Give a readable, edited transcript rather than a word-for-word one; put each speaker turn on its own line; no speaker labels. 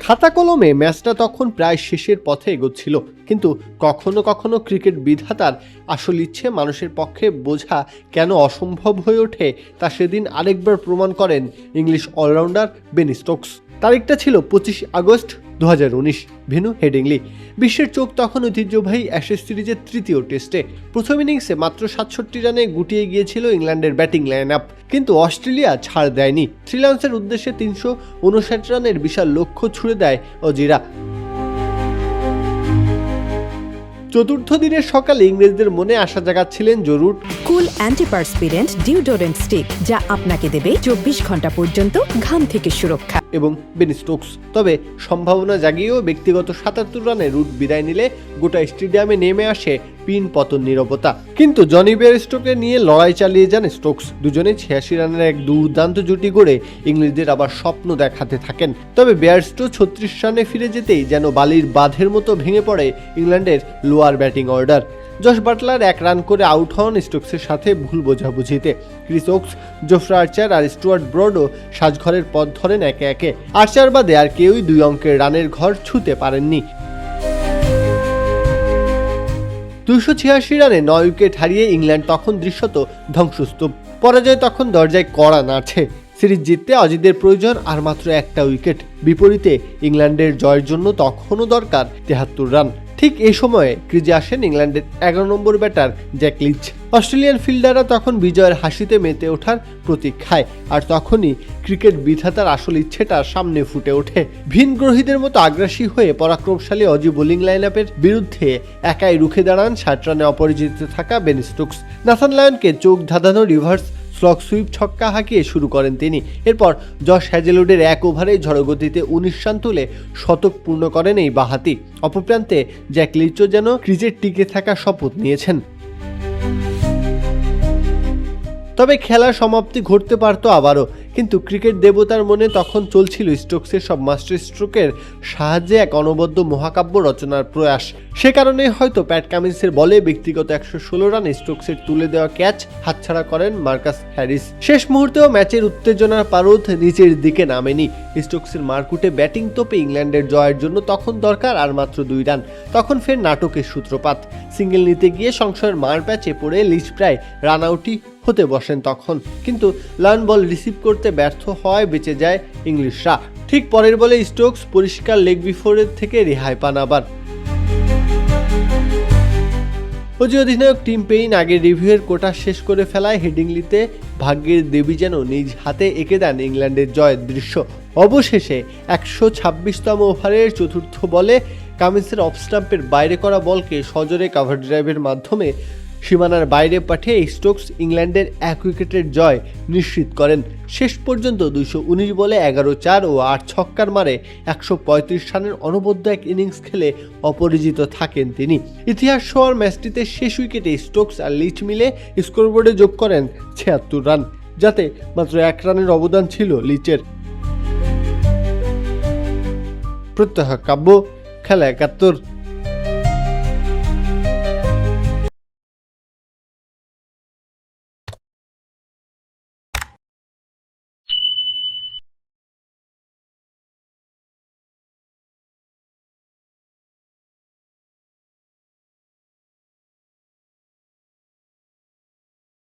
খাতা কলমে ম্যাচটা তখন প্রায় শেষের পথে এগোচ্ছিল, কিন্তু কখনো কখনো ক্রিকেট বিধাতার আসল ইচ্ছে মানুষের পক্ষে বোঝা কেন অসম্ভব হয়ে ওঠে তা সেদিন আরেকবার প্রমাণ করেন ইংলিশ অলরাউন্ডার বেন স্টোকস। তারিখটা ছিল 25 আগস্ট 2019, ভেন্যু হেডিংলি। বিশ্বের চোখ তখন ঐতিহ্যবাহী অ্যাশেজ সিরিজের তৃতীয় টেস্টে। প্রথম ইনিংসে মাত্র 67 রানে গুটিয়ে গিয়েছিল ইংল্যান্ডের ব্যাটিং লাইন আপ, কিন্তু অস্ট্রেলিয়া ছাড় দেয়নি। শ্রীলঙ্কার উদ্দেশ্যে 359 রানের বিশাল লক্ষ্য ছুড়ে দেয় অজিরা। চতুর্থ দিনের সকালে ইংরেজদের মনে আশা জাগাচ্ছিলেন জো রুট
কুল অ্যান্টিপারস্পিরেন্ট ডিওডোরেন্ট স্টিক, যা আপনাকে দেবে 24 ঘন্টা পর্যন্ত ঘাম থেকে সুরক্ষা,
এবং বেন স্টোকস। তবে সম্ভাবনা জাগিয়েও ব্যক্তিগত 77 রানে রুট বিদায় নিলে গোটা স্টেডিয়ামে নেমে আসে পিন পতন নীরবতা। কিন্তু জনি বেয়ারস্টোকে নিয়ে লড়াই চালিয়ে যান স্টোকস। দুজনে 86 রানের এক দুর্দান্ত জুটি গড়ে ইংলিশদের আবার স্বপ্ন দেখাতে থাকেন। তবে বেয়ারস্টো 36 রানে ফিরে যেতেই যেন বালির বাঁধের মতো ভেঙে পড়ে ইংল্যান্ডের lower batting order. Josh Butler 1 run করে আউট হন স্টোকসের সাথে ভুল বোঝাবুঝিতে। ক্রিস ওকস, জোফরা আর্চার আর স্টুয়ার্ট ব্রডও সাজঘরের পথ ধরেন একে একে। আর্চার বাদে আর কেউই 2 অঙ্কের রানের ঘর ছুঁতে পারেননি। 286 রানে 9 উইকেট হারিয়ে ইংল্যান্ড তখন দৃশ্যত ধ্বংসস্তূপ। পরাজয় তখন দরজায় কড়া নাড়ছে। সিরিজ জিততে অজিদের প্রয়োজন আর মাত্র 1টা উইকেট। বিপরীতে ইংল্যান্ডের জয়ের জন্য তখনও দরকার 73 রান। ঠিক এই সময়ে ক্রিজে আসেন ইংল্যান্ডের 11 নম্বর ব্যাটার জ্যাক লিচ। অস্ট্রেলিয়ান ফিল্ডাররা তখন বিজয়ের হাসিতে মেতে ওঠার প্রতীক্ষায়, আর তখনই ক্রিকেট বিধাতার আসল ইচ্ছেটা সামনে ফুটে ওঠে। ভিনগ্রহীদের মতো আগ্রাসী হয়ে পরাক্রমশালী অজি বোলিং লাইন আপের বিরুদ্ধে একাই রুখে দাঁড়ান 60 রানে অপরাজিত থাকা বেন স্টোকস। নাথান লায়নকে চোখ ধাঁধানো রিভার্স স্লগ সুইপ ছক্কা হাঁকিয়ে শুরু করেন তিনি। এরপর জশ হ্যাজেলউডের 1 ওভারে ঝড়গতিতে 19 রান তুলে শতক পূর্ণ করেন এই বাঁহাতি। অপরপ্রান্তে জ্যাক লিচও যেন ক্রিজে টিকে থাকার শপথ নিয়েছেন। তবে খেলার সমাপ্তি ঘটতে পারত আবারও, কিন্তু ক্রিকেট দেবতার মনে তখন চলছিল স্টোকসের সব মাস্টার স্ট্রোকের সাহায্যে এক অনবদ্য মহাকাব্য রচনার প্রয়াস। সে কারণে হয়তো প্যাট কামিন্সের বলে ব্যক্তিগত 116 রানে স্টোকসের তুলে দেওয়া ক্যাচ হাতছাড়া করেন মার্কাস হ্যারিস। শেষ মুহূর্তেও ম্যাচের উত্তেজনার পারদ নিচের দিকে নামেনি। স্টোকসের মারকুটে ব্যাটিং তোপে ইংল্যান্ডের জয়ের জন্য তখন দরকার আর মাত্র 2 রান। তখন ফের নাটকের সূত্রপাত। সিঙ্গেল নিতে গিয়ে সংশয়ের মার প্যাচে পড়ে লিচ প্রায় রান আউটই হতে বসেন তখন, কিন্তু লায়ন বল রিসিভ করতে ব্যর্থ হয়, বেঁচে যায় ইংলিশরা। ঠিক পরের বলে স্টোকস পরিষ্কার লেগ বিফোরের থেকে রেহাই পান আবার। অজি অধিনায়ক টিম পেইন আগের রিভিউয়ের কোটা শেষ করে ফেলায় হেডিংলিতে ভাগ্যের দেবী যেন নিজ হাতে এঁকে দেন ইংল্যান্ডের জয়ের দৃশ্য। অবশেষে 126তম ওভারের চতুর্থ বলে কামিন্সের অফ স্টাম্পের বাইরে করা বলকে সজোরে কাভার ড্রাইভের মাধ্যমে সীমানার বাইরে পাঠিয়ে স্টোকস ইংল্যান্ডের 1 উইকেটের জয় নিশ্চিত করেন। শেষ পর্যন্ত 219 বলে 11-4 ও 8 ছক্কার মারে 135 রানের অনবদ্য এক ইনিংস খেলে অপরাজিত থাকেন তিনি। ইতিহাস ছোঁয়ার ম্যাচটিতে শেষ উইকেটে স্টোকস আর লিচ মিলে স্কোরবোর্ডে যোগ করেন 76 রান, যাতে মাত্র 1 রানের অবদান ছিল লিচের। প্রত্যহ কাব্য, খেলা 71।